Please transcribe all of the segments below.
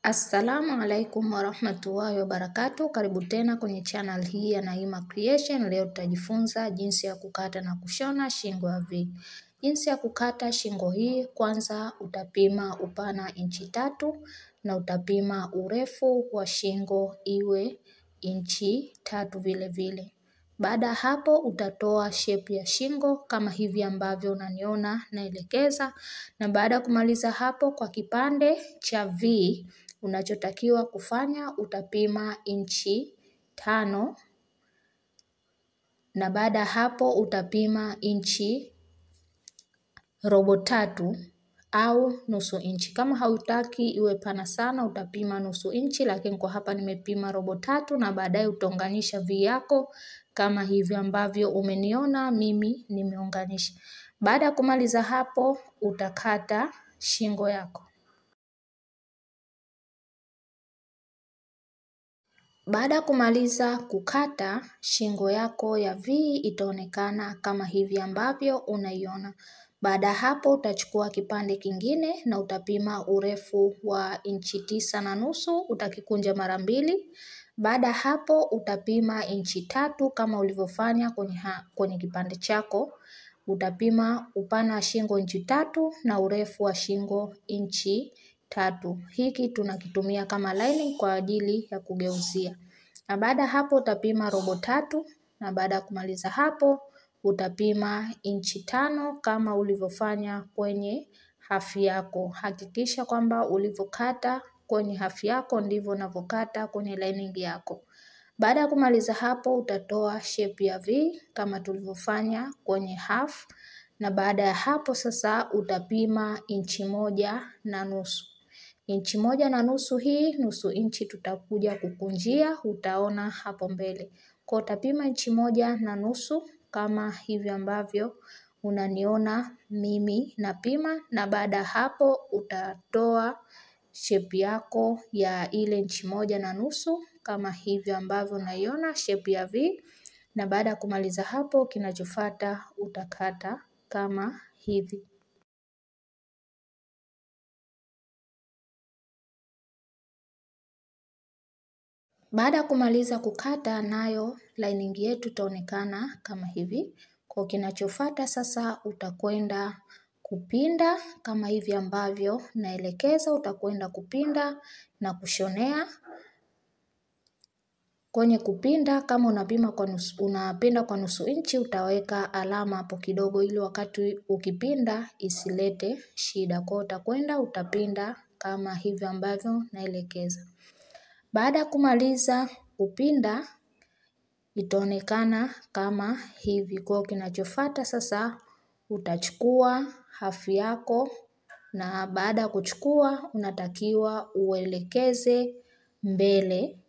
Assalamu alaikum warahmatullahi wabarakatuh. Karibu tena kwenye channel hii ya Naima Creation. Leo tutajifunza jinsi ya kukata na kushona shingo ya V. Jinsi ya kukata shingo hii, kwanza utapima upana inchi 3 na utapima urefu wa shingo iwe inchi 3 vile vile. Baada hapo utatoa shape ya shingo kama hivi ambavyo unaniona naelekeza, na baada kumaliza hapo kwa kipande cha V unachotakiwa kufanya utapima inchi 5, na baada hapo utapima inchi robo 3 au nusu inchi. Kama hautaki iwe pana sana utapima nusu inchi, lakini kwa hapa nimepima robo 3, na baadaye utaunganisha V yako kama hivi ambavyo umeniona mimi nimeunganisha. Baada ya kumaliza hapo utakata shingo yako. Baada ya kumaliza kukata, shingo yako ya V itaonekana kama hivi ambavyo unaiona. Baada hapo utachukua kipande kingine na utapima urefu wa inchi 9.5, utakikunja mara 2. Baada hapo utapima inchi 3 kama ulivyofanya kwenye kipande chako. Utapima upana wa shingo inchi 3 na urefu wa shingo inchi 3. Hiki tunakitumia kama lining kwa ajili ya kugeuzia. Na baada hapo utapima robo 3, na baada kumaliza hapo utapima inchi 5 kama ulivyofanya kwenye hafu yako. Hakikisha kwamba ulivyokata kwenye hafu yako ndivyo unavyokata kwenye lining yako. Baada ya kumaliza hapo utatoa shape ya V kama tulivyofanya kwenye half, na baada ya hapo sasa utapima inchi 1.5. Inchi 1.5 hii, nusu inchi tutakuja kukunjia, utaona hapo mbele. Kwa utapima inchi 1.5 kama hivi ambavyo unaniona mimi napima, na baada hapo utatoa shape yako ya ile inchi 1.5 kama hivi ambavyo unaiona shape ya V, na baada kumaliza hapo kinachofuata utakata kama hivi. Baada kumaliza kukata, nayo lining yetu itaonekana kama hivi. Kwa kinachofuata sasa utakwenda kupinda kama hivi ambavyo naelekeza, utakwenda kupinda na kushonea. Kwenye kupinda kama unapinda kwa nusu inchi utaweka alama hapo kidogo ili wakati ukipinda isilete shida. Kwa utakwenda utapinda kama hivi ambavyo naelekeza. Baada kumaliza kupinda itaonekana kama hivi. Kwa kinachofuata sasa utachukua hafu yako, na baada kuchukua unatakiwa uelekeze mbele,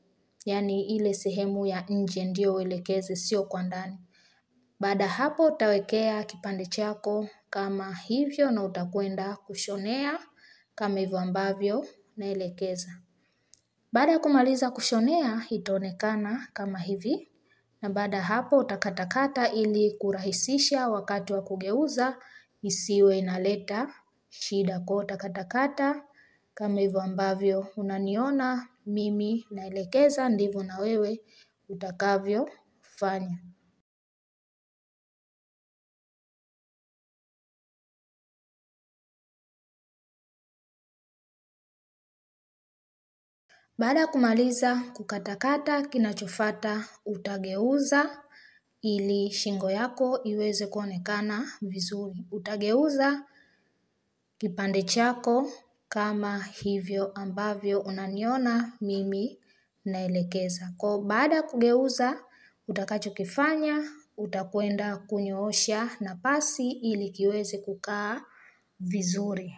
yani ile sehemu ya nje ndio uelekeze, sio kwa ndani. Baada hapo utawekea kipande chako kama hivyo na utakwenda kushonea kama hivyo ambavyo naelekeza. Baada ya kumaliza kushonea itaonekana kama hivi, na baada hapo utakatakata ili kurahisisha wakati wa kugeuza isiwe inaleta shida. Kwa utakatakata kama hivyo ambavyo unaniona mimi naelekeza, ndivyo na wewe utakavyo fanya. Baada kumaliza kukatakata, kinachofuata utageuza ili shingo yako iweze kuonekana vizuri. Utageuza kipande chako kama hivyo ambavyo unaniona mimi naelekeza. Kwa baada kugeuza utakachokifanya utakwenda kunyoosha na pasi ili kiweze kukaa vizuri.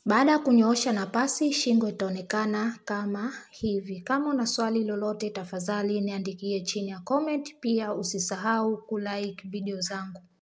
Baada ya kunyoosha na pasi, shingo itaonekana kama hivi. Kama una swali lolote tafadhali niandikie chini ya comment, pia usisahau kulike video zangu.